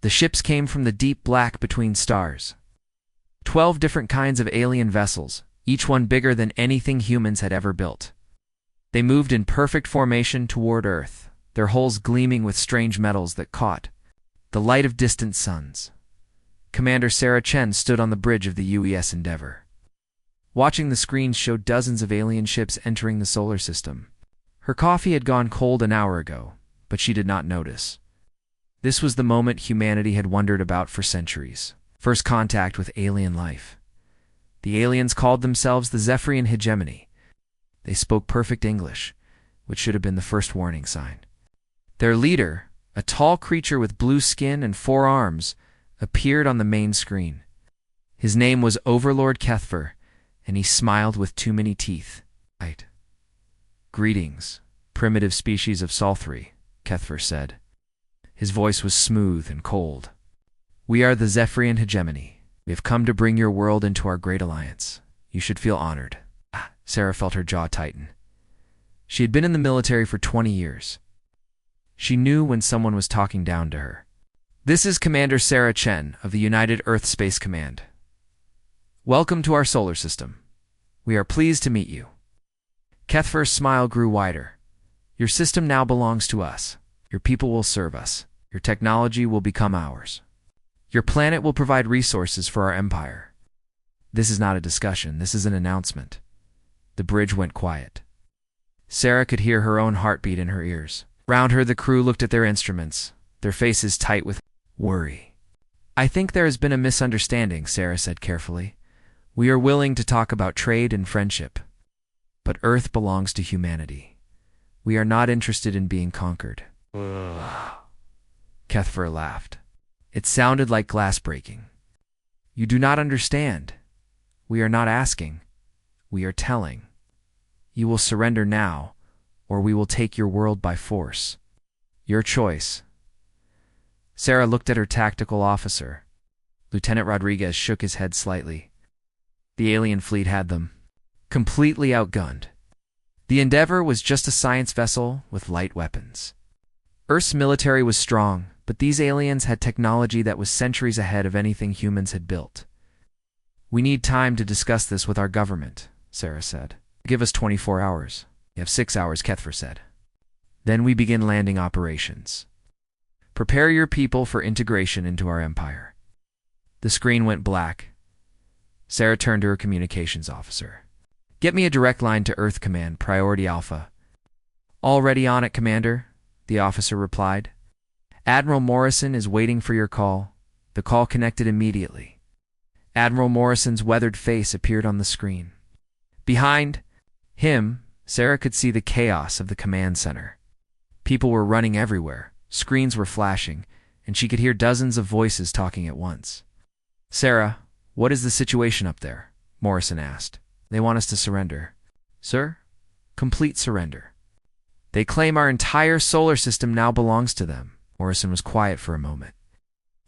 The ships came from the deep black between stars. 12 different kinds of alien vessels, each one bigger than anything humans had ever built. They moved in perfect formation toward Earth, their hulls gleaming with strange metals that caught the light of distant suns. Commander Sarah Chen stood on the bridge of the UES Endeavour. Watching the screens showed dozens of alien ships entering the solar system. Her coffee had gone cold an hour ago, but she did not notice. This was the moment humanity had wondered about for centuries. First contact with alien life. The aliens called themselves the Zephyrian Hegemony. They spoke perfect English, which should have been the first warning sign. Their leader, a tall creature with blue skin and 4 arms, appeared on the main screen. His name was Overlord Kethver, and he smiled with too many teeth. "Greetings, primitive species of Salthri," Kethver said. His voice was smooth and cold. "We are the Zephyrian Hegemony. We have come to bring your world into our great alliance. You should feel honored." Sarah felt her jaw tighten. She had been in the military for 20 years. She knew when someone was talking down to her. "This is Commander Sarah Chen of the United Earth Space Command. Welcome to our solar system. We are pleased to meet you." Kethver's smile grew wider. "Your system now belongs to us. Your people will serve us. Your technology will become ours. Your planet will provide resources for our empire." This is not a discussion, this is an announcement. The bridge went quiet. Sarah could hear her own heartbeat in her ears. Round her the crew looked at their instruments, their faces tight with worry. "I think there has been a misunderstanding," Sarah said carefully. "We are willing to talk about trade and friendship. But Earth belongs to humanity. We are not interested in being conquered." Kethver laughed. It sounded like glass breaking. "You do not understand. We are not asking. We are telling. You will surrender now, or we will take your world by force. Your choice." Sarah looked at her tactical officer. Lieutenant Rodriguez shook his head slightly. The alien fleet had them completely outgunned. The Endeavour was just a science vessel with light weapons. Earth's military was strong, but these aliens had technology that was centuries ahead of anything humans had built. "We need time to discuss this with our government," Sarah said. "Give us 24 hours. You have 6 hours, Kethver said. Then we begin landing operations. Prepare your people for integration into our empire." The screen went black. Sarah turned to her communications officer. "Get me a direct line to Earth Command, Priority Alpha." "Already on it, Commander," the officer replied. "Admiral Morrison is waiting for your call." The call connected immediately. Admiral Morrison's weathered face appeared on the screen. Behind him, Sarah could see the chaos of the command center. People were running everywhere, screens were flashing, and she could hear dozens of voices talking at once. "Sarah, what is the situation up there?" Morrison asked. "They want us to surrender." "Sir? Complete surrender. They claim our entire solar system now belongs to them." Morrison was quiet for a moment.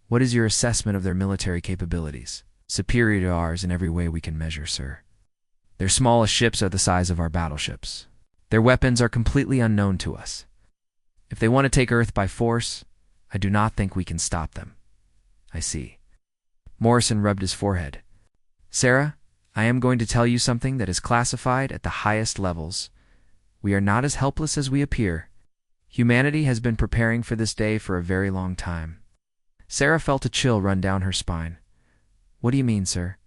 "What is your assessment of their military capabilities?" "Superior to ours in every way we can measure, sir. Their smallest ships are the size of our battleships. Their weapons are completely unknown to us. If they want to take Earth by force, I do not think we can stop them." "I see." Morrison rubbed his forehead. "Sarah, I am going to tell you something that is classified at the highest levels. We are not as helpless as we appear. Humanity has been preparing for this day for a very long time." Sarah felt a chill run down her spine. "What do you mean, sir?"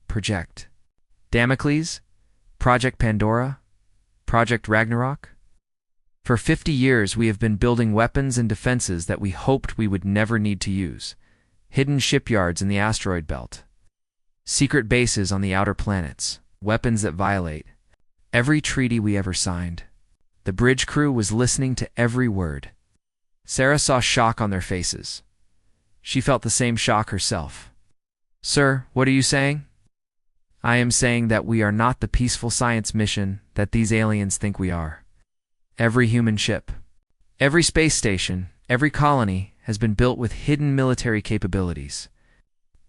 "Project Damocles? Project Pandora? Project Ragnarok? For 50 years we have been building weapons and defenses that we hoped we would never need to use. Hidden shipyards in the asteroid belt. Secret bases on the outer planets. Weapons that violate every treaty we ever signed." The bridge crew was listening to every word. Sarah saw shock on their faces. She felt the same shock herself. "Sir, what are you saying?" "I am saying that we are not the peaceful science mission that these aliens think we are. Every human ship, every space station, every colony has been built with hidden military capabilities.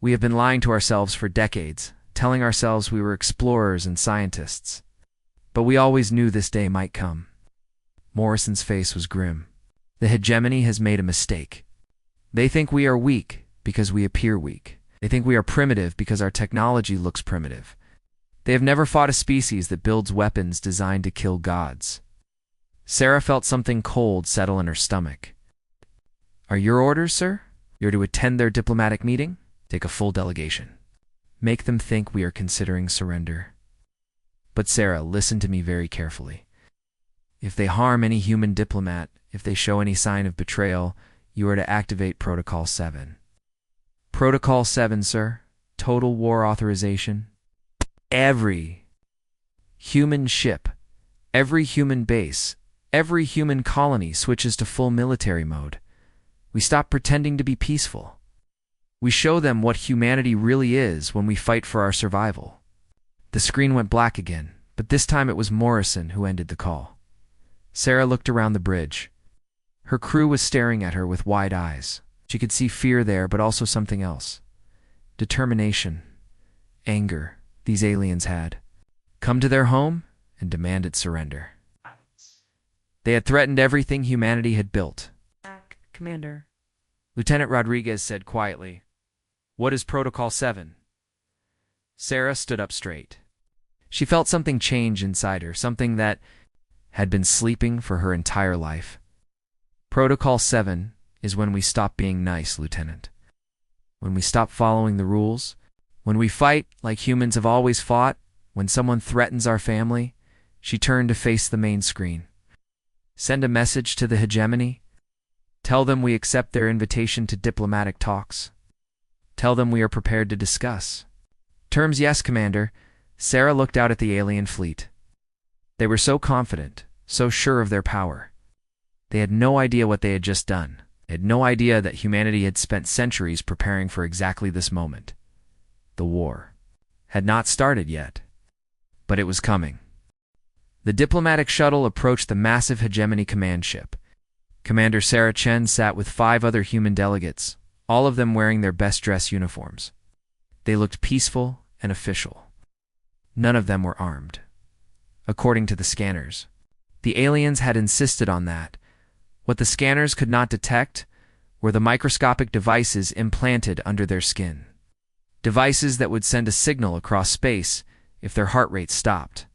We have been lying to ourselves for decades, telling ourselves we were explorers and scientists. But we always knew this day might come." Morrison's face was grim. "The hegemony has made a mistake." They think we are weak because we appear weak. They think we are primitive because our technology looks primitive. They have never fought a species that builds weapons designed to kill gods. Sarah felt something cold settle in her stomach. Are your orders, sir? You're to attend their diplomatic meeting? Take a full delegation. Make them think we are considering surrender. But Sarah, listen to me very carefully. If they harm any human diplomat, if they show any sign of betrayal, you are to activate Protocol 7. Protocol 7, sir. Total war authorization. Every human ship, every human base, every human colony switches to full military mode. We stop pretending to be peaceful. We show them what humanity really is when we fight for our survival. The screen went black again, but this time it was Morrison who ended the call. Sarah looked around the bridge. Her crew was staring at her with wide eyes. She could see fear there, but also something else. Determination, anger these aliens had. Come to their home and demanded surrender. They had threatened everything humanity had built. Commander. Lieutenant Rodriguez said quietly, "What is Protocol 7? Sarah stood up straight. She felt something change inside her, something that had been sleeping for her entire life. Protocol 7 is when we stop being nice, Lieutenant. When we stop following the rules, when we fight like humans have always fought, when someone threatens our family." She turned to face the main screen. "Send a message to the hegemony. Tell them we accept their invitation to diplomatic talks. Tell them we are prepared to discuss." "Terms, yes, Commander." Sarah looked out at the alien fleet. They were so confident, so sure of their power. They had no idea what they had just done. They had no idea that humanity had spent centuries preparing for exactly this moment. The war had not started yet, but it was coming. The diplomatic shuttle approached the massive hegemony command ship. Commander Sarah Chen sat with 5 other human delegates, all of them wearing their best-dressed uniforms. They looked peaceful and official. None of them were armed. According to the scanners, the aliens had insisted on that. What the scanners could not detect were the microscopic devices implanted under their skin. Devices that would send a signal across space if their heart rate stopped.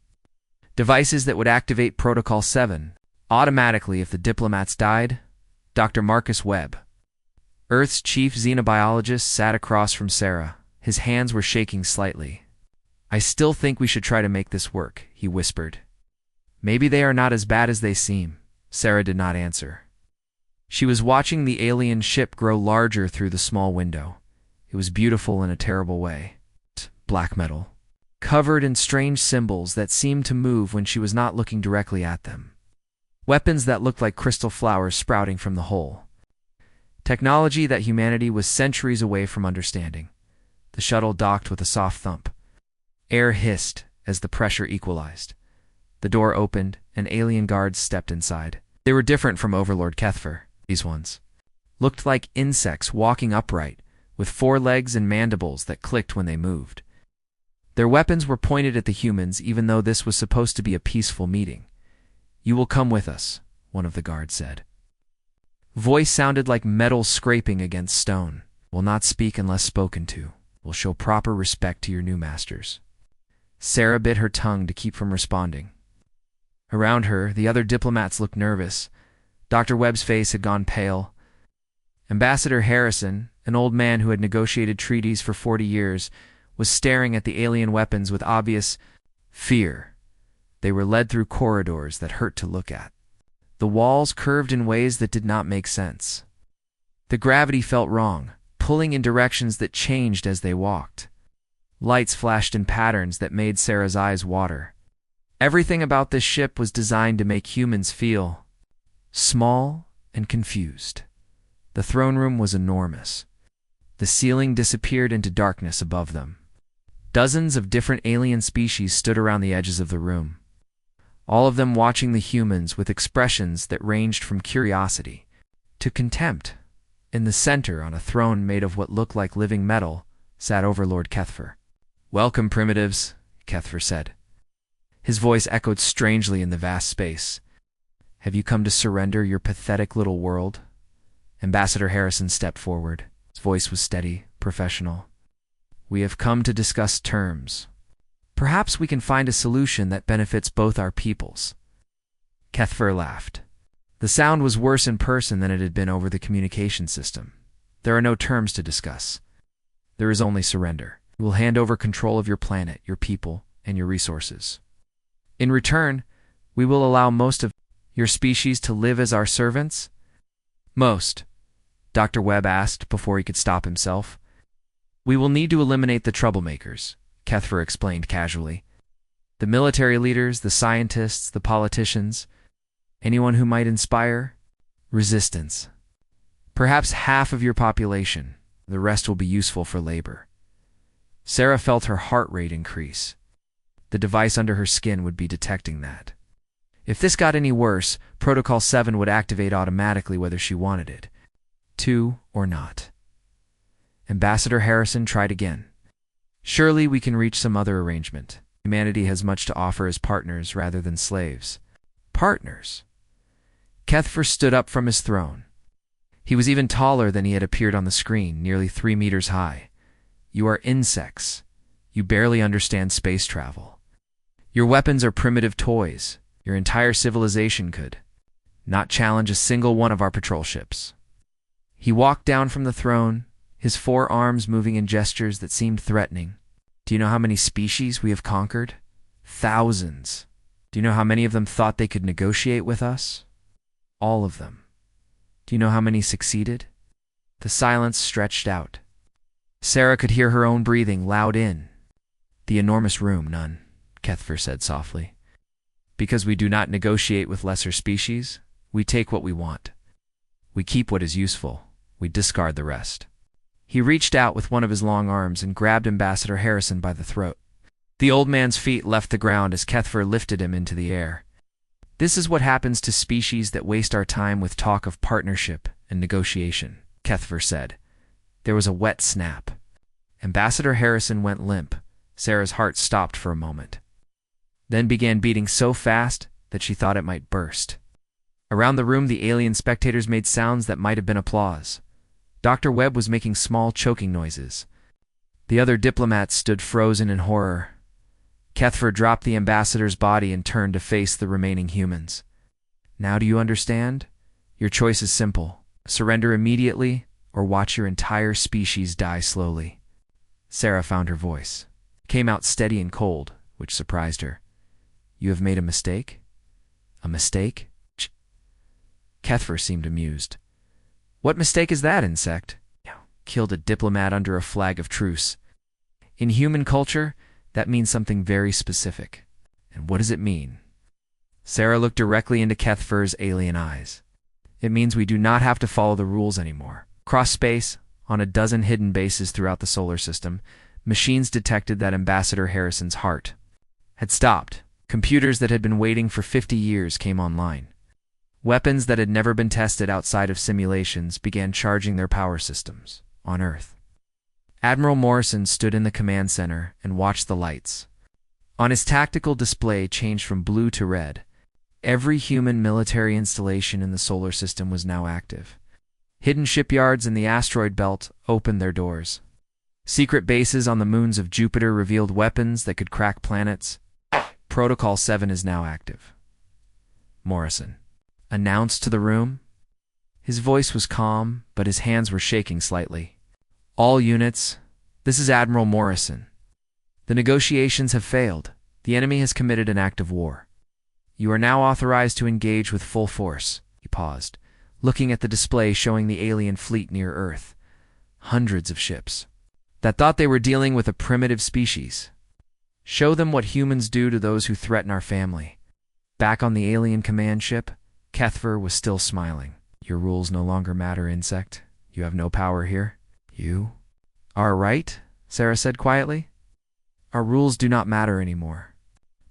Devices that would activate Protocol 7 automatically if the diplomats died. Dr. Marcus Webb, Earth's chief xenobiologist, sat across from Sarah. His hands were shaking slightly. "I still think we should try to make this work," he whispered. "Maybe they are not as bad as they seem." Sarah did not answer. She was watching the alien ship grow larger through the small window. It was beautiful in a terrible way. Black metal, covered in strange symbols that seemed to move when she was not looking directly at them. Weapons that looked like crystal flowers sprouting from the hole. Technology that humanity was centuries away from understanding. The shuttle docked with a soft thump. Air hissed as the pressure equalized. The door opened, and alien guards stepped inside. They were different from Overlord Kethfer. These ones looked like insects walking upright, with 4 legs and mandibles that clicked when they moved. Their weapons were pointed at the humans, even though this was supposed to be a peaceful meeting. "You will come with us," one of the guards said. Voice sounded like metal scraping against stone. "Will not speak unless spoken to. Will show proper respect to your new masters." Sarah bit her tongue to keep from responding. Around her, the other diplomats looked nervous. Dr. Webb's face had gone pale. Ambassador Harrison, an old man who had negotiated treaties for 40 years, was staring at the alien weapons with obvious fear. They were led through corridors that hurt to look at. The walls curved in ways that did not make sense. The gravity felt wrong, pulling in directions that changed as they walked. Lights flashed in patterns that made Sarah's eyes water. Everything about this ship was designed to make humans feel small and confused. The throne room was enormous. The ceiling disappeared into darkness above them. Dozens of different alien species stood around the edges of the room, all of them watching the humans with expressions that ranged from curiosity to contempt. In the center, on a throne made of what looked like living metal, sat Overlord Kethfer. "Welcome, primitives," Kethfer said. His voice echoed strangely in the vast space. "Have you come to surrender your pathetic little world? Ambassador Harrison stepped forward. His voice was steady, professional. We have come to discuss terms. Perhaps we can find a solution that benefits both our peoples. Kethfer laughed. The sound was worse in person than it had been over the communication system. There are no terms to discuss. There is only surrender. We will hand over control of your planet, your people, and your resources. In return, we will allow most of your species to live as our servants? Most, Dr. Webb asked before he could stop himself. We will need to eliminate the troublemakers, Kethfer explained casually. The military leaders, the scientists, the politicians, anyone who might inspire resistance. Perhaps half of your population. The rest will be useful for labor. Sarah felt her heart rate increase. The device under her skin would be detecting that. If this got any worse, Protocol 7 would activate automatically whether she wanted it to or not. Ambassador Harrison tried again. Surely we can reach some other arrangement. Humanity has much to offer as partners rather than slaves. Partners? Kethfer stood up from his throne. He was even taller than he had appeared on the screen, nearly 3 meters high. You are insects. You barely understand space travel. Your weapons are primitive toys. Your entire civilization could not challenge a single one of our patrol ships. He walked down from the throne, his 4 arms moving in gestures that seemed threatening. Do you know how many species we have conquered? Thousands. Do you know how many of them thought they could negotiate with us? All of them. Do you know how many succeeded? The silence stretched out. Sarah could hear her own breathing loud in. The enormous room, none, Kethfer said softly. Because we do not negotiate with lesser species, we take what we want. We keep what is useful. We discard the rest. He reached out with one of his long arms and grabbed Ambassador Harrison by the throat. The old man's feet left the ground as Kethfer lifted him into the air. This is what happens to species that waste our time with talk of partnership and negotiation, Kethfer said. There was a wet snap. Ambassador Harrison went limp. Sarah's heart stopped for a moment, then began beating so fast that she thought it might burst. Around the room, the alien spectators made sounds that might have been applause. Dr. Webb was making small, choking noises. The other diplomats stood frozen in horror. Kethfer dropped the ambassador's body and turned to face the remaining humans. Now do you understand? Your choice is simple. Surrender immediately or watch your entire species die slowly. Sarah found her voice. It came out steady and cold, which surprised her. You have made a mistake? A mistake? Kethfer seemed amused. What mistake is that, insect? Killed a diplomat under a flag of truce. In human culture, that means something very specific. And what does it mean? Sarah looked directly into Kethfer's alien eyes. It means we do not have to follow the rules anymore. Across space, on a dozen hidden bases throughout the solar system, machines detected that Ambassador Harrison's heart had stopped. Computers that had been waiting for 50 years came online. Weapons that had never been tested outside of simulations began charging their power systems on Earth. Admiral Morrison stood in the command center and watched the lights. On his tactical display changed from blue to red. Every human military installation in the solar system was now active. Hidden shipyards in the asteroid belt opened their doors. Secret bases on the moons of Jupiter revealed weapons that could crack planets. Protocol 7 is now active. Morrison announced to the room. His voice was calm, but his hands were shaking slightly. All units, this is Admiral Morrison. The negotiations have failed. The enemy has committed an act of war. You are now authorized to engage with full force. He paused, looking at the display showing the alien fleet near Earth. Hundreds of ships that thought they were dealing with a primitive species. Show them what humans do to those who threaten our family. Back on the alien command ship, Kethfer was still smiling. Your rules no longer matter, insect. You have no power here. You are right, Sarah said quietly. Our rules do not matter anymore.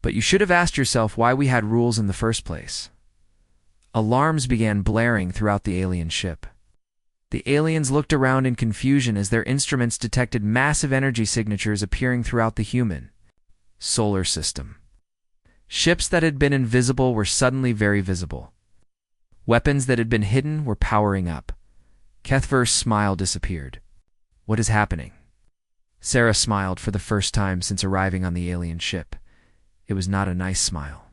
But you should have asked yourself why we had rules in the first place. Alarms began blaring throughout the alien ship. The aliens looked around in confusion as their instruments detected massive energy signatures appearing throughout the human solar system. Ships that had been invisible were suddenly very visible. Weapons that had been hidden were powering up. Kethver's smile disappeared. What is happening? Sarah smiled for the first time since arriving on the alien ship. It was not a nice smile.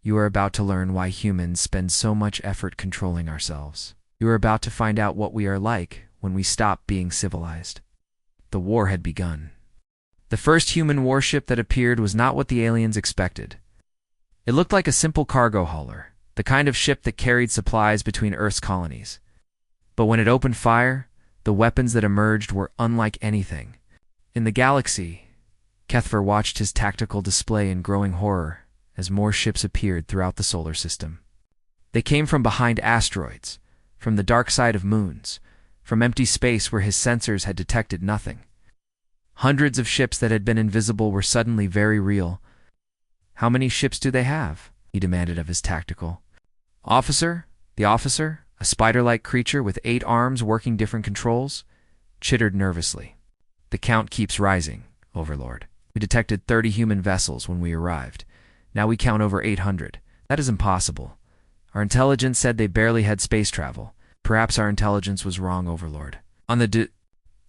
You are about to learn why humans spend so much effort controlling ourselves. You are about to find out what we are like when we stop being civilized. The war had begun. The first human warship that appeared was not what the aliens expected. It looked like a simple cargo hauler, the kind of ship that carried supplies between Earth's colonies. But when it opened fire, the weapons that emerged were unlike anything. In the galaxy, Kethver watched his tactical display in growing horror as more ships appeared throughout the solar system. They came from behind asteroids, from the dark side of moons, from empty space where his sensors had detected nothing. Hundreds of ships that had been invisible were suddenly very real. How many ships do they have? He demanded of his tactical officer. The officer, a spider-like creature with 8 arms working different controls, chittered nervously. The count keeps rising, Overlord. We detected 30 human vessels when we arrived. Now we count over 800. That is impossible. Our intelligence said they barely had space travel. Perhaps our intelligence was wrong, Overlord. On the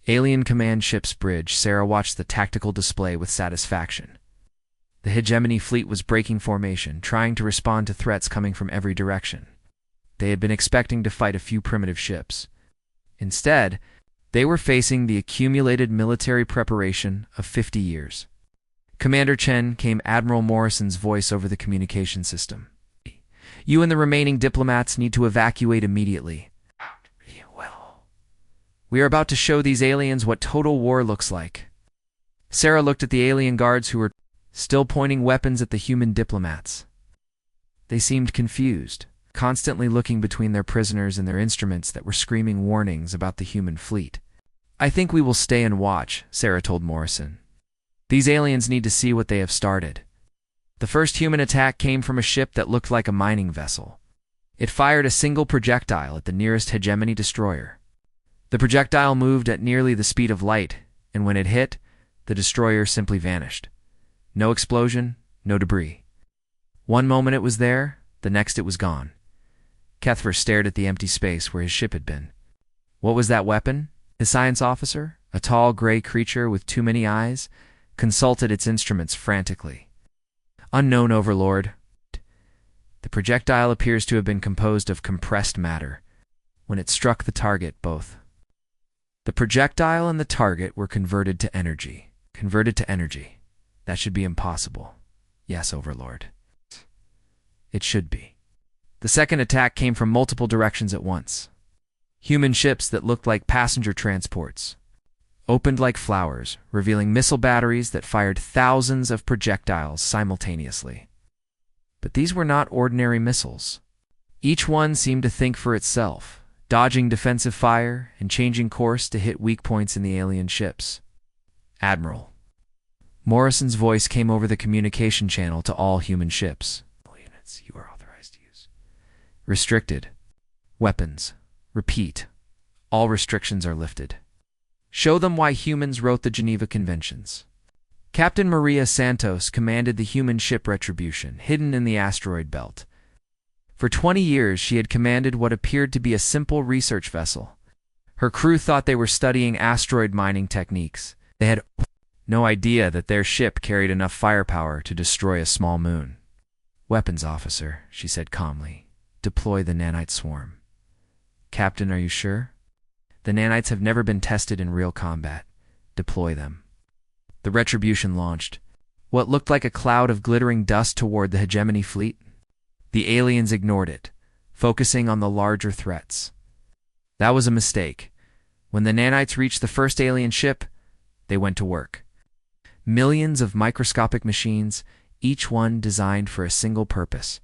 alien command ship's bridge, Sarah watched the tactical display with satisfaction. The hegemony fleet was breaking formation, trying to respond to threats coming from every direction. They had been expecting to fight a few primitive ships. Instead, they were facing the accumulated military preparation of 50 years. Commander Chen, came Admiral Morrison's voice over the communication system. You and the remaining diplomats need to evacuate immediately. Well, we are about to show these aliens what total war looks like. Sarah looked at the alien guards who were still pointing weapons at the human diplomats. They seemed confused, constantly looking between their prisoners and their instruments that were screaming warnings about the human fleet. I think we will stay and watch, Sarah told Morrison. These aliens need to see what they have started. The first human attack came from a ship that looked like a mining vessel. It fired a single projectile at the nearest hegemony destroyer. The projectile moved at nearly the speed of light, and when it hit, the destroyer simply vanished. No explosion, no debris. One moment it was there, the next it was gone. Kethver stared at the empty space where his ship had been. What was that weapon? His science officer, a tall gray creature with too many eyes, consulted its instruments frantically. Unknown, Overlord. The projectile appears to have been composed of compressed matter. When it struck the target, both the projectile and the target were converted to energy. Converted to energy. That should be impossible. Yes, Overlord. It should be. The second attack came from multiple directions at once. Human ships that looked like passenger transports opened like flowers, revealing missile batteries that fired thousands of projectiles simultaneously. But these were not ordinary missiles. Each one seemed to think for itself, dodging defensive fire and changing course to hit weak points in the alien ships. Admiral. Morrison's voice came over the communication channel to all human ships. All units you are authorized to use. Restricted. Weapons. Repeat. All restrictions are lifted. Show them why humans wrote the Geneva Conventions. Captain Maria Santos commanded the human ship Retribution, hidden in the asteroid belt. For 20 years, she had commanded what appeared to be a simple research vessel. Her crew thought they were studying asteroid mining techniques. They had no idea that their ship carried enough firepower to destroy a small moon. Weapons officer, she said calmly, deploy the nanite swarm. Captain, are you sure? The nanites have never been tested in real combat. Deploy them. The Retribution launched what looked like a cloud of glittering dust toward the hegemony fleet. The aliens ignored it, focusing on the larger threats. That was a mistake. When the nanites reached the first alien ship, they went to work. Millions of microscopic machines, each one designed for a single purpose,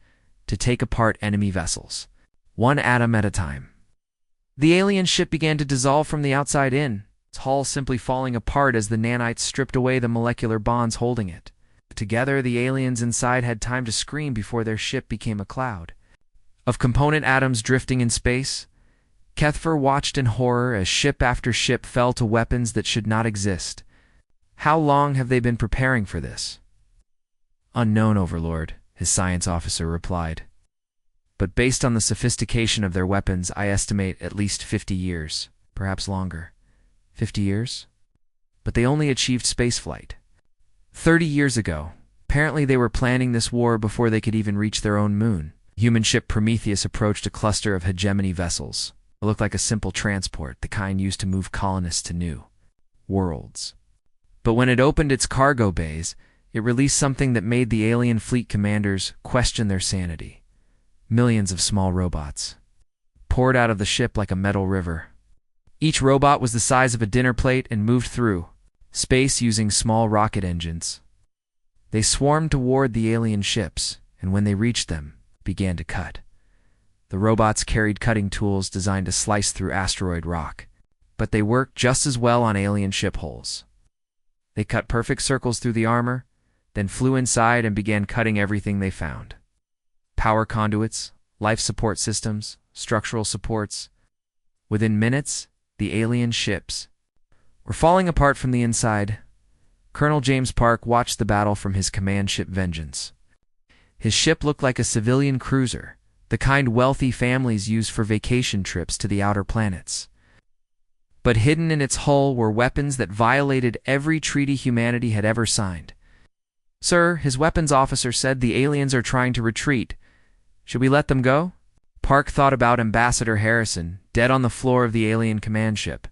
to take apart enemy vessels, one atom at a time. The alien ship began to dissolve from the outside in, its hull simply falling apart as the nanites stripped away the molecular bonds holding it. Together, the aliens inside had time to scream before their ship became a cloud of component atoms drifting in space. Kethver watched in horror as ship after ship fell to weapons that should not exist. How long have they been preparing for this? Unknown, Overlord, his science officer replied. But based on the sophistication of their weapons, I estimate at least 50 years, perhaps longer. 50 years? But they only achieved spaceflight 30 years ago. Apparently they were planning this war before they could even reach their own moon. Human ship Prometheus approached a cluster of hegemony vessels. It looked like a simple transport, the kind used to move colonists to new worlds. But when it opened its cargo bays, it released something that made the alien fleet commanders question their sanity. Millions of small robots poured out of the ship like a metal river. Each robot was the size of a dinner plate and moved through space using small rocket engines. They swarmed toward the alien ships, and when they reached them, began to cut. The robots carried cutting tools designed to slice through asteroid rock, but they worked just as well on alien ship hulls. They cut perfect circles through the armor, then flew inside and began cutting everything they found. Power conduits, life support systems, structural supports. Within minutes, the alien ships were falling apart from the inside. Colonel James Park watched the battle from his command ship Vengeance. His ship looked like a civilian cruiser, the kind wealthy families use for vacation trips to the outer planets. But hidden in its hull were weapons that violated every treaty humanity had ever signed. "Sir," his weapons officer said, "the aliens are trying to retreat. Should we let them go?" Park thought about Ambassador Harrison, dead on the floor of the alien command ship.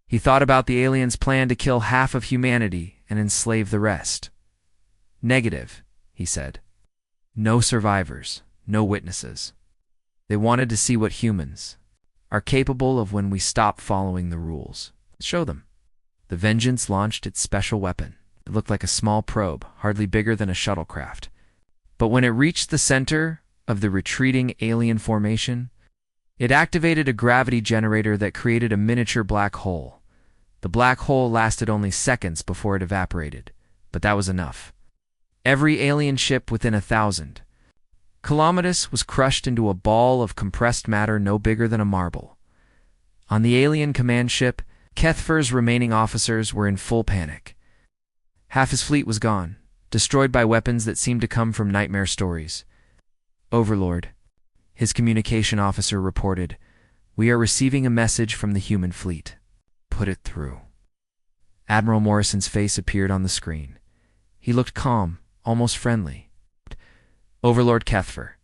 He thought about the aliens' plan to kill half of humanity and enslave the rest. "Negative," he said. "No survivors, no witnesses. They wanted to see what humans are capable of when we stop following the rules. Show them." The Vengeance launched its special weapon. It looked like a small probe, hardly bigger than a shuttlecraft. But when it reached the center of the retreating alien formation, it activated a gravity generator that created a miniature black hole. The black hole lasted only seconds before it evaporated, but that was enough. Every alien ship within 1,000 kilometers was crushed into a ball of compressed matter no bigger than a marble. On the alien command ship, Kethfer's remaining officers were in full panic. Half his fleet was gone, destroyed by weapons that seemed to come from nightmare stories. "Overlord," his communication officer reported, "we are receiving a message from the human fleet. Put it through." Admiral Morrison's face appeared on the screen. He looked calm, almost friendly. "Overlord Kethfer,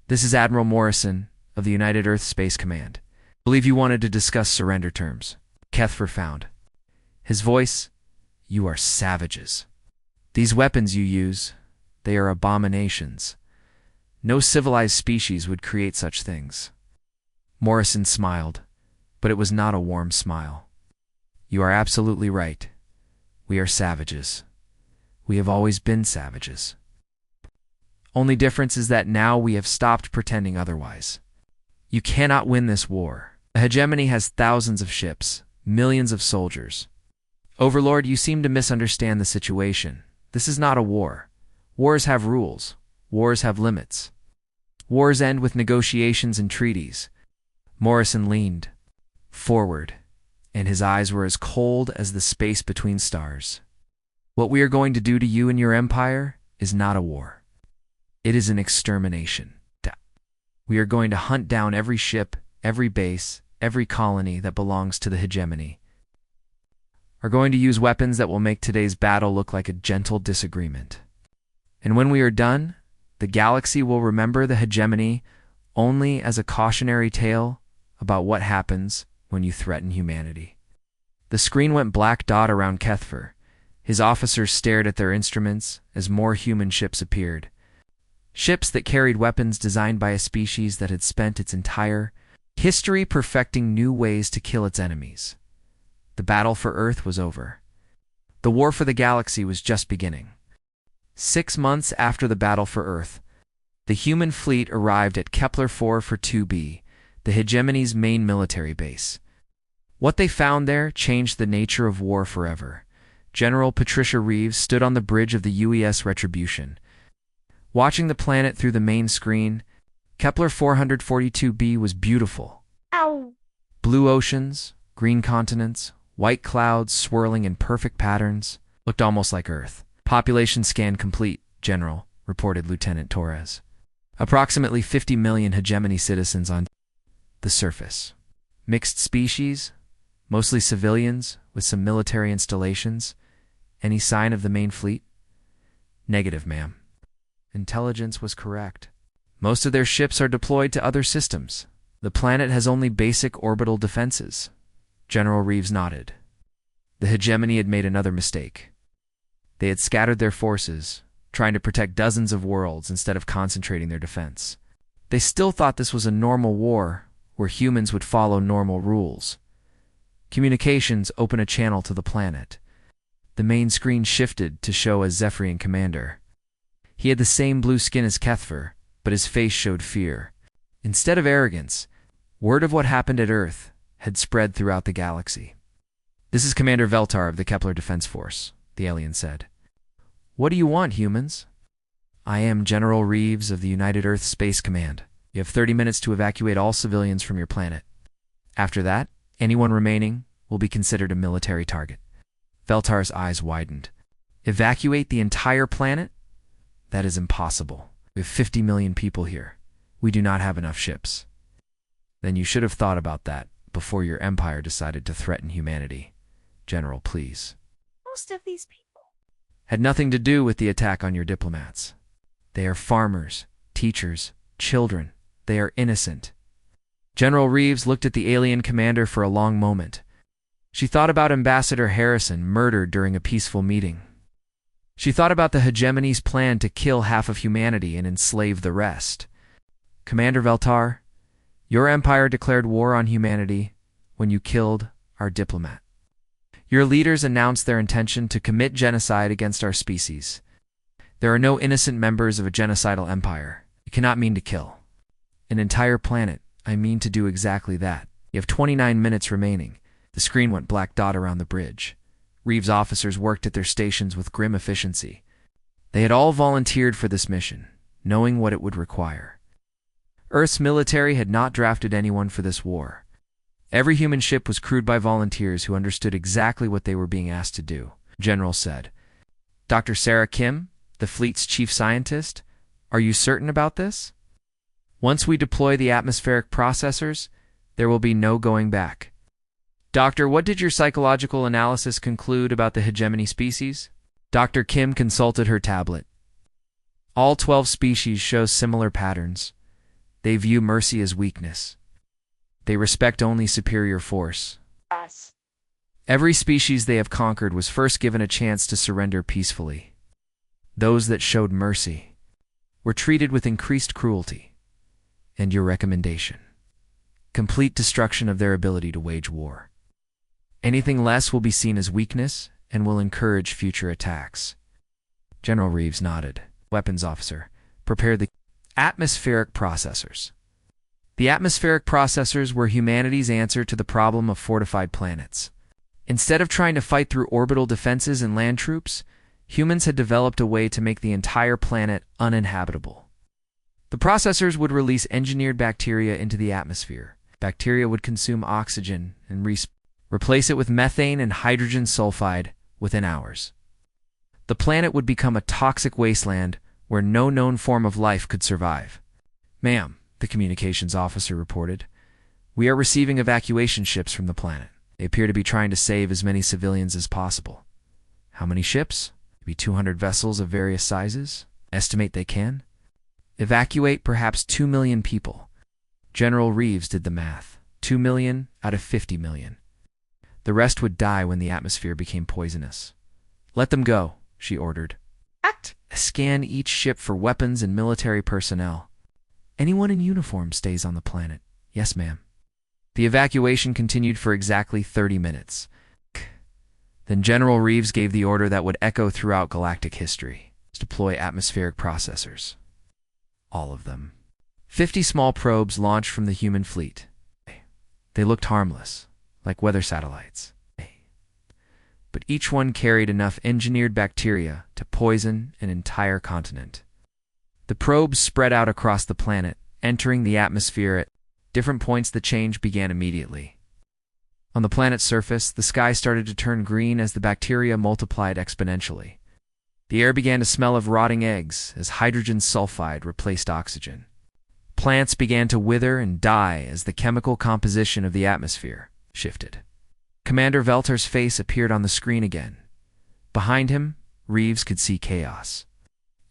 this is Admiral Morrison of the United Earth Space Command. I believe you wanted to discuss surrender terms." Kethfer frowned. His voice, "You are savages. These weapons you use, they are abominations. No civilized species would create such things." Morrison smiled, but it was not a warm smile. "You are absolutely right. We are savages. We have always been savages. Only difference is that now we have stopped pretending otherwise. You cannot win this war. The hegemony has thousands of ships, millions of soldiers. Overlord, you seem to misunderstand the situation. This is not a war. Wars have rules. Wars have limits. Wars end with negotiations and treaties." Morrison leaned forward, and his eyes were as cold as the space between stars. "What we are going to do to you and your empire is not a war. It is an extermination. We are going to hunt down every ship, every base, every colony that belongs to the hegemony. Are going to use weapons that will make today's battle look like a gentle disagreement. And when we are done, the galaxy will remember the hegemony only as a cautionary tale about what happens when you threaten humanity." The screen went black dot around Kethfer. His officers stared at their instruments as more human ships appeared. Ships that carried weapons designed by a species that had spent its entire history perfecting new ways to kill its enemies. The battle for Earth was over. The war for the galaxy was just beginning. 6 months after the battle for Earth, the human fleet arrived at Kepler 442b, the hegemony's main military base. What they found there changed the nature of war forever. General Patricia Reeves stood on the bridge of the UES Retribution. Watching the planet through the main screen, Kepler 442b was beautiful. Ow. Blue oceans, green continents, white clouds swirling in perfect patterns, looked almost like Earth. "Population scan complete, General," reported Lieutenant Torres. Approximately 50 million hegemony citizens on the surface. Mixed species, mostly civilians with some military installations. Any sign of the main fleet? Negative, ma'am. Intelligence was correct. Most of their ships are deployed to other systems. The planet has only basic orbital defenses. General Reeves nodded. The hegemony had made another mistake. They had scattered their forces, trying to protect dozens of worlds instead of concentrating their defense. They still thought this was a normal war, where humans would follow normal rules. Communications open a channel to the planet. The main screen shifted to show a Zephyrian commander. He had the same blue skin as Kethver, but his face showed fear. Instead of arrogance, word of what happened at Earth had spread throughout the galaxy. "This is Commander Veltar of the Kepler Defense Force," the alien said. "What do you want, humans?" "I am General Reeves of the United Earth Space Command. You have 30 minutes to evacuate all civilians from your planet. After that, anyone remaining will be considered a military target." Veltar's eyes widened. "Evacuate the entire planet? That is impossible. We have 50 million people here. We do not have enough ships." "Then you should have thought about that before your empire decided to threaten humanity. General, please." Most of these people "Had nothing to do with the attack on your diplomats. They are farmers, teachers, children. They are innocent." General Reeves looked at the alien commander for a long moment. She thought about Ambassador Harrison murdered during a peaceful meeting. She thought about the hegemony's plan to kill half of humanity and enslave the rest. "Commander Veltar, your empire declared war on humanity when you killed our diplomat. Your leaders announced their intention to commit genocide against our species. There are no innocent members of a genocidal empire. You cannot mean to kill an entire planet. I mean to do exactly that. You have 29 minutes remaining." The screen went black dot around the bridge. Reeves' officers worked at their stations with grim efficiency. They had all volunteered for this mission, knowing what it would require. Earth's military had not drafted anyone for this war. Every human ship was crewed by volunteers who understood exactly what they were being asked to do. General said, "Dr. Sarah Kim, the fleet's chief scientist, are you certain about this? Once we deploy the atmospheric processors, there will be no going back." "Doctor, what did your psychological analysis conclude about the hegemony species?" Dr. Kim consulted her tablet. "All 12 species show similar patterns. They view mercy as weakness. They respect only superior force. us. Every species they have conquered was first given a chance to surrender peacefully. Those that showed mercy were treated with increased cruelty. And your recommendation: complete destruction of their ability to wage war. Anything less will be seen as weakness and will encourage future attacks." General Reeves nodded. "Weapons officer, prepare the atmospheric processors." The atmospheric processors were humanity's answer to the problem of fortified planets. Instead of trying to fight through orbital defenses and land troops, humans had developed a way to make the entire planet uninhabitable. The processors would release engineered bacteria into the atmosphere. Bacteria would consume oxygen and replace it with methane and hydrogen sulfide within hours. The planet would become a toxic wasteland where no known form of life could survive. "Ma'am," the communications officer reported, "we are receiving evacuation ships from the planet. They appear to be trying to save as many civilians as possible." "How many ships?" "Maybe 200 vessels of various sizes. Estimate they can evacuate perhaps 2 million people." General Reeves did the math. 2 million out of 50 million. The rest would die when the atmosphere became poisonous. "Let them go," she ordered. Act. "Scan each ship for weapons and military personnel. Anyone in uniform stays on the planet." "Yes, ma'am." The evacuation continued for exactly 30 minutes. Then General Reeves gave the order that would echo throughout galactic history: deploy atmospheric processors. All of them. 50 small probes launched from the human fleet. They looked harmless, like weather satellites. But each one carried enough engineered bacteria to poison an entire continent. The probes spread out across the planet, entering the atmosphere at different points. The change began immediately. On the planet's surface, the sky started to turn green as the bacteria multiplied exponentially. The air began to smell of rotting eggs as hydrogen sulfide replaced oxygen. Plants began to wither and die as the chemical composition of the atmosphere shifted. Commander Velter's face appeared on the screen again. Behind him, Reeves could see chaos.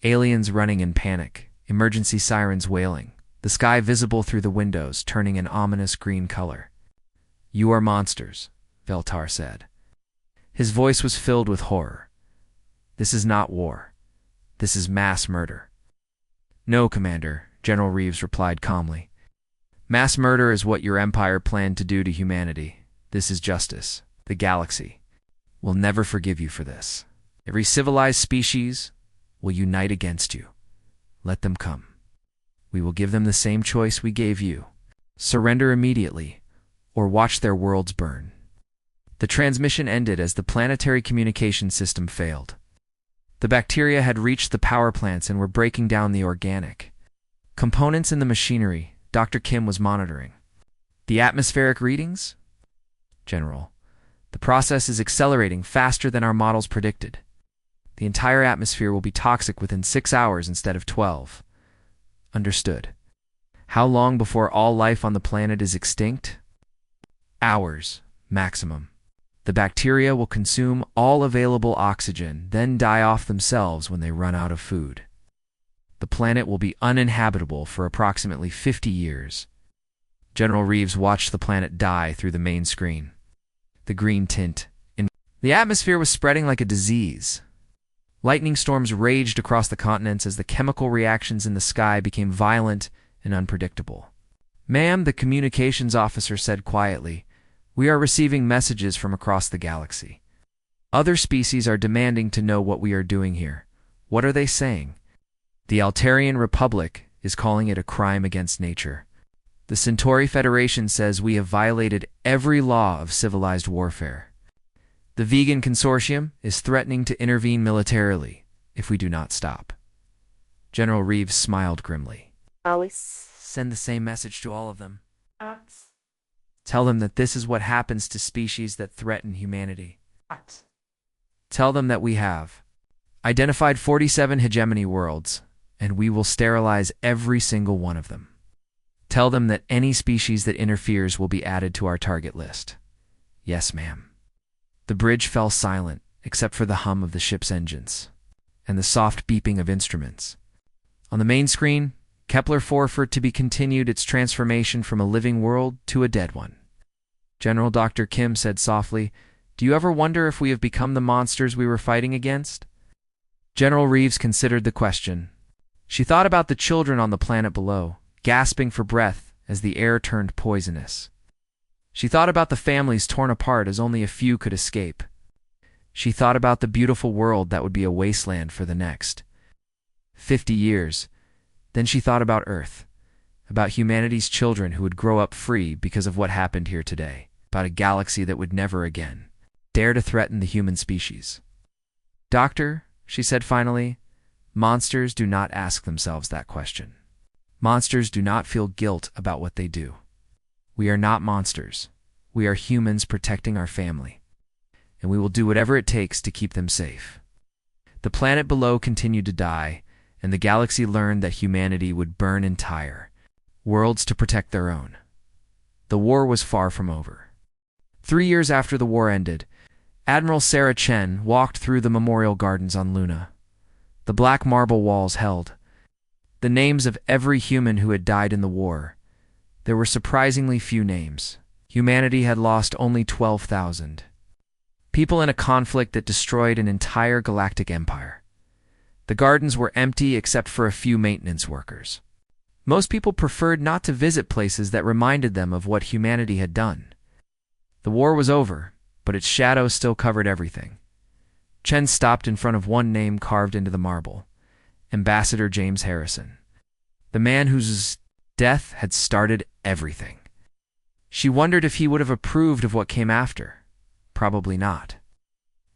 Aliens running in panic, emergency sirens wailing, the sky visible through the windows turning an ominous green color. "You are monsters," Veltar said. His voice was filled with horror. "This is not war. This is mass murder." "No, Commander," General Reeves replied calmly. "Mass murder is what your empire planned to do to humanity. This is justice. The galaxy will never forgive you for this. Every civilized species will unite against you. Let them come. We will give them the same choice we gave you. Surrender immediately, or watch their worlds burn." The transmission ended as the planetary communication system failed. The bacteria had reached the power plants and were breaking down the organic components in the machinery Dr. Kim was monitoring. "The atmospheric readings?" "General, the process is accelerating faster than our models predicted. The entire atmosphere will be toxic within 6 hours instead of 12. "Understood. How long before all life on the planet is extinct?" "Hours, maximum. The bacteria will consume all available oxygen, then die off themselves when they run out of food. The planet will be uninhabitable for approximately 50 years. General Reeves watched the planet die through the main screen. The green tint. The atmosphere was spreading like a disease. Lightning storms raged across the continents as the chemical reactions in the sky became violent and unpredictable. "Ma'am," the communications officer said quietly, "we are receiving messages from across the galaxy. Other species are demanding to know what we are doing here. What are they saying? The Altarian Republic is calling it a crime against nature. The Centauri Federation says we have violated every law of civilized warfare. The Vegan Consortium is threatening to intervene militarily if we do not stop." General Reeves smiled grimly. Always. "Send the same message to all of them. Tell them that this is what happens to species that threaten humanity. Tell them that we have identified 47 hegemony worlds, and we will sterilize every single one of them. Tell them that any species that interferes will be added to our target list." "Yes, ma'am." The bridge fell silent, except for the hum of the ship's engines and the soft beeping of instruments. On the main screen, Kepler-4 for to be continued its transformation from a living world to a dead one. General Dr. Kim said softly, "Do you ever wonder if we have become the monsters we were fighting against?" General Reeves considered the question. She thought about the children on the planet below, gasping for breath as the air turned poisonous. She thought about the families torn apart as only a few could escape. She thought about the beautiful world that would be a wasteland for the next 50 years. Then she thought about Earth, about humanity's children who would grow up free because of what happened here today, about a galaxy that would never again dare to threaten the human species. "Doctor," she said finally, "monsters do not ask themselves that question. Monsters do not feel guilt about what they do. We are not monsters. We are humans protecting our family, and we will do whatever it takes to keep them safe." The planet below continued to die, and the galaxy learned that humanity would burn entire worlds to protect their own. The war was far from over. 3 years after the war ended, Admiral Sarah Chen walked through the memorial gardens on Luna. The black marble walls held the names of every human who had died in the war. There were surprisingly few names. Humanity had lost only 12,000. People in a conflict that destroyed an entire galactic empire. The gardens were empty except for a few maintenance workers. Most people preferred not to visit places that reminded them of what humanity had done. The war was over, but its shadow still covered everything. Chen stopped in front of one name carved into the marble: Ambassador James Harrison, the man whose death had started everything. She wondered if he would have approved of what came after. Probably not.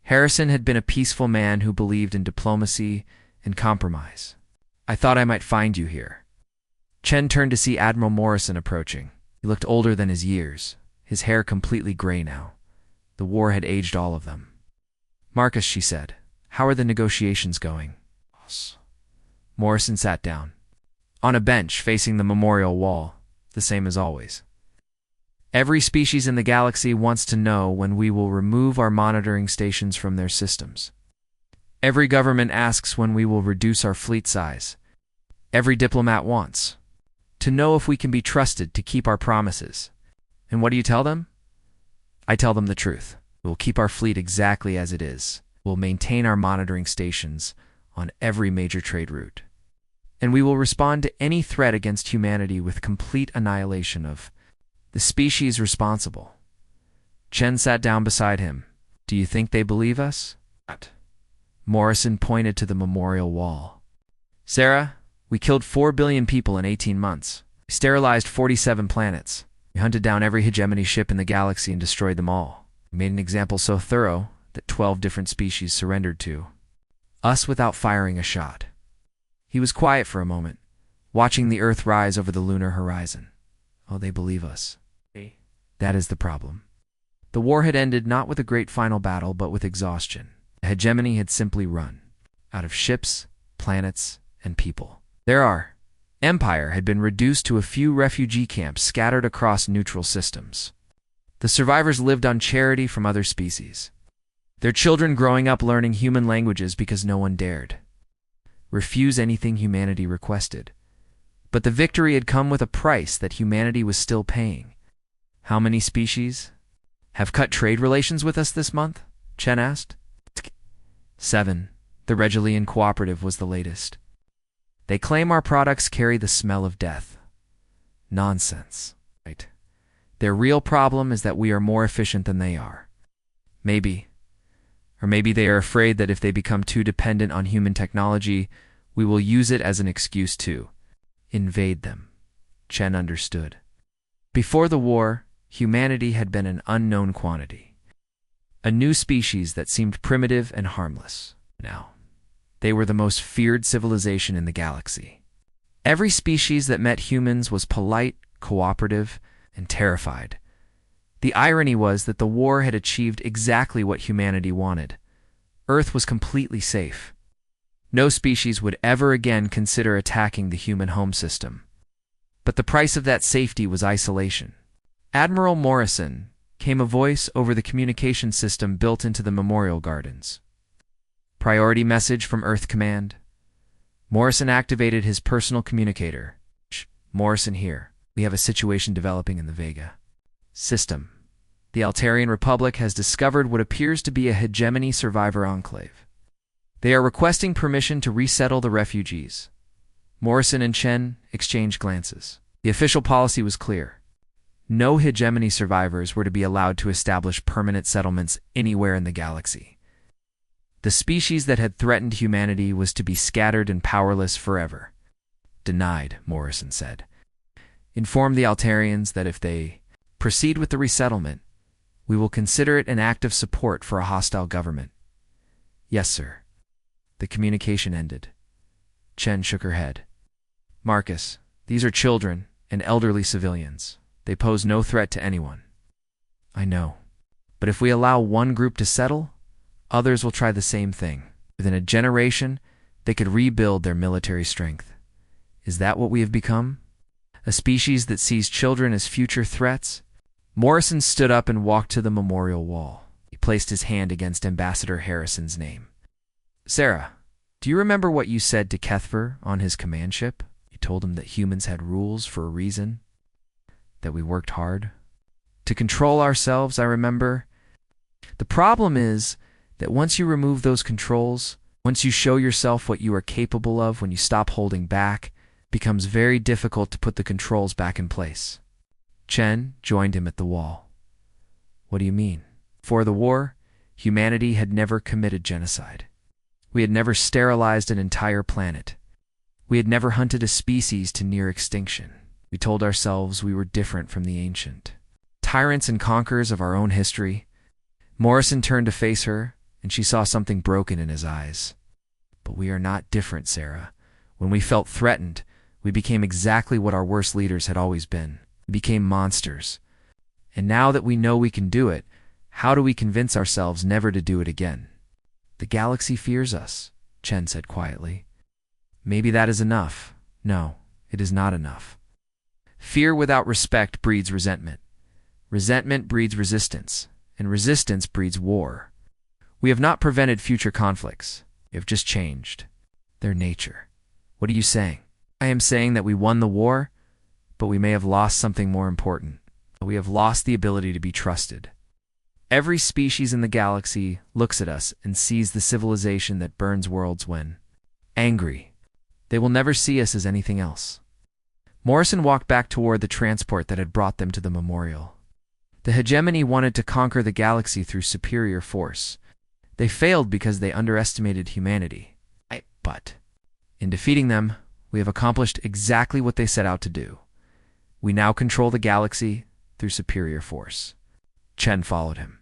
Harrison had been a peaceful man who believed in diplomacy and compromise. "I thought I might find you here." Chen turned to see Admiral Morrison approaching. He looked older than his years, his hair completely gray now. The war had aged all of them. "Marcus," she said, "how are the negotiations going?" Morrison sat down. On a bench facing the memorial wall, the same as always. Every species in the galaxy wants to know when we will remove our monitoring stations from their systems. Every government asks when we will reduce our fleet size. Every diplomat wants to know if we can be trusted to keep our promises. And what do you tell them? I tell them the truth. We'll keep our fleet exactly as it is. We'll maintain our monitoring stations on every major trade route. And we will respond to any threat against humanity with complete annihilation of the species responsible. Chen sat down beside him. Do you think they believe us? Morrison pointed to the memorial wall. Sarah, we killed 4 billion people in 18 months. We sterilized 47 planets. We hunted down every hegemony ship in the galaxy and destroyed them all. We made an example so thorough that 12 different species surrendered to us without firing a shot. He was quiet for a moment, watching the Earth rise over the lunar horizon. Oh, they believe us. That is the problem. The war had ended not with a great final battle, but with exhaustion. The hegemony had simply run out of ships, planets, and people. Their empire had been reduced to a few refugee camps scattered across neutral systems. The survivors lived on charity from other species, their children growing up learning human languages because no one dared refuse anything humanity requested. But the victory had come with a price that humanity was still paying. How many species have cut trade relations with us this month? Chen asked. 7. The Regalian Cooperative was the latest. They claim our products carry the smell of death. Nonsense, right? Their real problem is that we are more efficient than they are. Maybe they are afraid that if they become too dependent on human technology, we will use it as an excuse to invade them. Chen understood. Before the war, humanity had been an unknown quantity, a new species that seemed primitive and harmless. Now, they were the most feared civilization in the galaxy. Every species that met humans was polite, cooperative, and terrified. The irony was that the war had achieved exactly what humanity wanted. Earth was completely safe. No species would ever again consider attacking the human home system. But the price of that safety was isolation. Admiral Morrison came a voice over the communication system built into the memorial gardens. Priority message from Earth Command. Morrison activated his personal communicator. Morrison here. We have a situation developing in the Vega system. The Altarian Republic has discovered what appears to be a hegemony survivor enclave. They are requesting permission to resettle the refugees. Morrison and Chen exchanged glances. The official policy was clear. No hegemony survivors were to be allowed to establish permanent settlements anywhere in the galaxy. The species that had threatened humanity was to be scattered and powerless forever. Denied, Morrison said. Inform the Altarians that if they proceed with the resettlement, we will consider it an act of support for a hostile government. Yes, sir. The communication ended. Chen shook her head. Marcus, these are children and elderly civilians. They pose no threat to anyone. I know. But if we allow one group to settle, others will try the same thing. Within a generation, they could rebuild their military strength. Is that what we have become? A species that sees children as future threats? Morrison stood up and walked to the memorial wall. He placed his hand against Ambassador Harrison's name. Sarah, do you remember what you said to Kethver on his command ship? You told him that humans had rules for a reason, that we worked hard to control ourselves, I remember. The problem is that once you remove those controls, once you show yourself what you are capable of, when you stop holding back, it becomes very difficult to put the controls back in place. Chen joined him at the wall. What do you mean? Before the war, humanity had never committed genocide. We had never sterilized an entire planet. We had never hunted a species to near extinction. We told ourselves we were different from the ancient tyrants and conquerors of our own history. Morrison turned to face her, and she saw something broken in his eyes. But we are not different, Sarah. When we felt threatened, we became exactly what our worst leaders had always been. We became monsters. And now that we know we can do it, how do we convince ourselves never to do it again? The galaxy fears us, Chen said quietly. Maybe that is enough. No, it is not enough. Fear without respect breeds resentment. Resentment breeds resistance, and resistance breeds war. We have not prevented future conflicts. We have just changed their nature. What are you saying? I am saying that we won the war, but we may have lost something more important. We have lost the ability to be trusted. Every species in the galaxy looks at us and sees the civilization that burns worlds when angry. They will never see us as anything else. Morrison walked back toward the transport that had brought them to the memorial. The hegemony wanted to conquer the galaxy through superior force. They failed because they underestimated humanity. But in defeating them, we have accomplished exactly what they set out to do. We now control the galaxy through superior force. Chen followed him.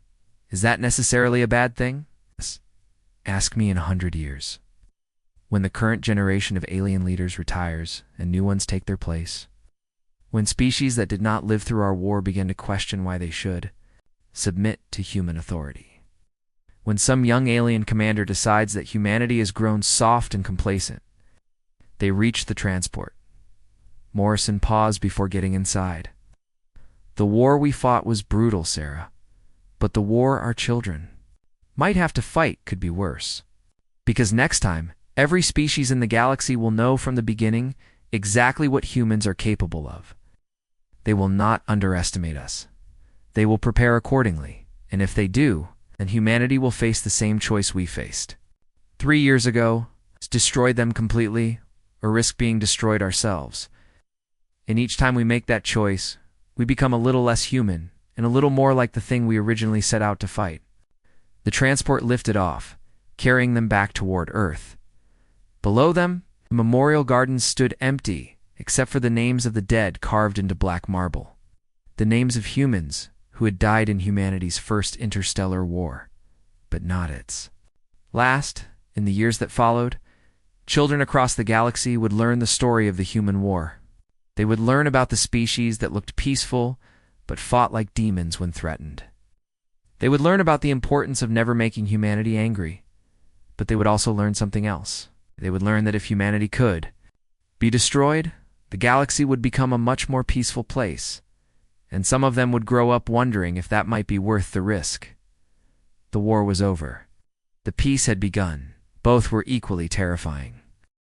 Is that necessarily a bad thing? Yes. Ask me in 100 years. When the current generation of alien leaders retires and new ones take their place. When species that did not live through our war begin to question why they should submit to human authority. When some young alien commander decides that humanity has grown soft and complacent. They reach the transport. Morrison paused before getting inside. The war we fought was brutal, Sarah. But the war our children might have to fight could be worse. Because next time, every species in the galaxy will know from the beginning exactly what humans are capable of. They will not underestimate us. They will prepare accordingly, and if they do, then humanity will face the same choice we faced 3 years ago, destroy them completely, or risk being destroyed ourselves. And each time we make that choice, we become a little less human, and a little more like the thing we originally set out to fight. The transport lifted off, carrying them back toward Earth. Below them, the memorial gardens stood empty, except for the names of the dead carved into black marble. The names of humans who had died in humanity's first interstellar war, but not its last. In the years that followed, children across the galaxy would learn the story of the human war. They would learn about the species that looked peaceful, but fought like demons when threatened. They would learn about the importance of never making humanity angry, but they would also learn something else. They would learn that if humanity could be destroyed, the galaxy would become a much more peaceful place, and some of them would grow up wondering if that might be worth the risk. The war was over. The peace had begun. Both were equally terrifying.